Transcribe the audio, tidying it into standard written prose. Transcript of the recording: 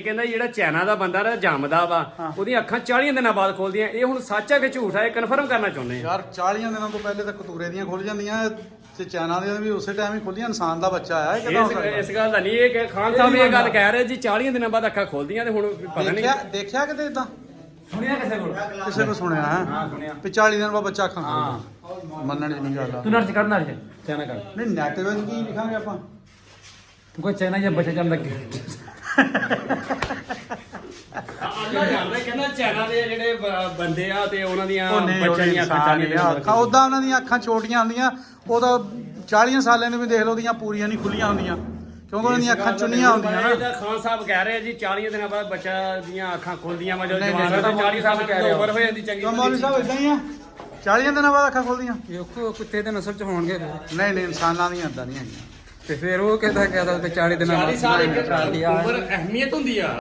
ਕਹਿੰਦਾ ਜਿਹੜਾ ਚਾਈਨਾ ਦਾ ਬੰਦਾ ਨਾ ਜੰਮਦਾ ਵਾ ਉਹਦੀਆਂ ਅੱਖਾਂ 40 ਦਿਨਾਂ ਬਾਅਦ ਖੋਲਦੀਆਂ। ਇਹ ਹੁਣ ਸੱਚ ਹੈ ਕਿ ਝੂਠ ਹੈ, ਇਹ ਕਨਫਰਮ ਕਰਨਾ ਚਾਹੁੰਦੇ ਆ ਯਾਰ 40 ਦਿਨਾਂ ਤੋਂ ਪਹਿਲੇ ਤਾਂ ਕਤੂਰੇ ਦੀਆਂ ਖੁੱਲ ਜਾਂਦੀਆਂ ਤੇ ਚਾਈਨਾ ਦੀਆਂ ਵੀ ਉਸੇ ਟਾਈਮ ਹੀ ਖੁੱਲੀਆਂ। ਇਨਸਾਨ ਦਾ ਬੱਚਾ ਆ ਇਹ ਕਿਦਾਂ ਹੋ ਸਕਦਾ? ਇਸ ਗੱਲ ਦਾ ਨਹੀਂ, ਇਹ ਕਿ ਖਾਨ ਸਾਹਿਬ ਇਹ ਗੱਲ ਕਹਿ ਰਹੇ ਜੀ 40 ਦਿਨਾਂ ਬਾਅਦ ਅੱਖਾਂ ਖੋਲਦੀਆਂ ਤੇ ਹੁਣ ਪਤਾ ਨਹੀਂ ਦੇਖਿਆ ਕਿਤੇ ਇਦਾਂ ਸੁਣਿਆ ਕਿਸੇ ਕੋਲ ਸੁਣਿਆ ਹੈ ਹਾਂ ਸੁਣਿਆ ਵੀ 40 ਦਿਨ ਬਾਅਦ ਬੱਚਾ ਅੱਖਾਂ ਖੋਲਦਾ। ਮੰਨਣ ਦੀ ਨਹੀਂ ਗੱਲ ਆ। ਤੂੰ ਨਰਚ ਕਰਨਾ ਰ ਚਾਈਨਾ ਕਰ ਨਹੀਂ ਨੈਟ ਵਿੱਚ ਕੀ ਲਿਖਾਂਗੇ ਆਪਾਂ? ਤੂੰ ਕੋਈ ਚਾਈਨਾ ਜਾਂ ਬੱਚਾ ਜੰਮ ਲੱਗੇ ਅੱਲਾ ਜਾਣਦਾ। ਕਹਿੰਦਾ ਚਾਈਨਾ ਦੇ ਜਿਹੜੇ ਬੰਦੇ ਆ ਤੇ ਉਹਨਾਂ ਦੀਆਂ ਬੱਚਿਆਂ ਦੀਆਂ ਅੱਖਾਂ ਉਦਾਂ ਉਹਨਾਂ ਦੀਆਂ ਅੱਖਾਂ ਛੋਟੀਆਂ ਹੁੰਦੀਆਂ। ਉਹਦਾ 40 ਸਾਲਾਂ ਦੇ ਵੀ ਦੇਖ ਲਓ ਉਹਦੀਆਂ ਪੂਰੀਆਂ ਨਹੀਂ ਖੁੱਲੀਆਂ ਹੁੰਦੀਆਂ ਕਿਉਂਕਿ ਉਹਨਾਂ ਦੀਆਂ ਅੱਖਾਂ ਚੁੰਨੀਆਂ ਹੁੰਦੀਆਂ ਨਾ। ਇਹਦਾ ਖਾਨ ਸਾਹਿਬ ਕਹਿ ਰਹੇ ਆ ਜੀ 40 ਦਿਨਾਂ ਬਾਅਦ ਬੱਚਾ ਦੀਆਂ ਅੱਖਾਂ ਖੁੱਲਦੀਆਂ। ਮੈਂ ਜਦੋਂ ਜਵਾਨ ਦਾ 40 ਸਾਲ ਦੀ ਉਮਰ ਹੋ ਜਾਂਦੀ ਚੰਗੀ। ਮੌਲਵੀ ਸਾਹਿਬ ਇਦਾਂ ਹੀ ਆ 40 ਦਿਨਾਂ ਬਾਅਦ ਅੱਖਾਂ ਖੁੱਲਦੀਆਂ। ਵੇਖੋ ਕੁੱਤੇ ਦੇ ਨਸਲ ਚ ਹੋਣਗੇ ਨਹੀਂ ਨਹੀਂ ਇਨਸਾਨਾਂ ਦੀਆਂ ਇਦਾਂ ਨਹੀਂ ਹੈਗੀਆਂ। ਤੇ ਫਿਰ ਉਹ ਕਹਿੰਦਾ ਤੇ 40 ਦਿਨਾਂ 40 ਸਾਲ ਇੱਕ ਉਮਰ ਅਹਿਮੀਅਤ ਹੁੰਦੀ ਆ।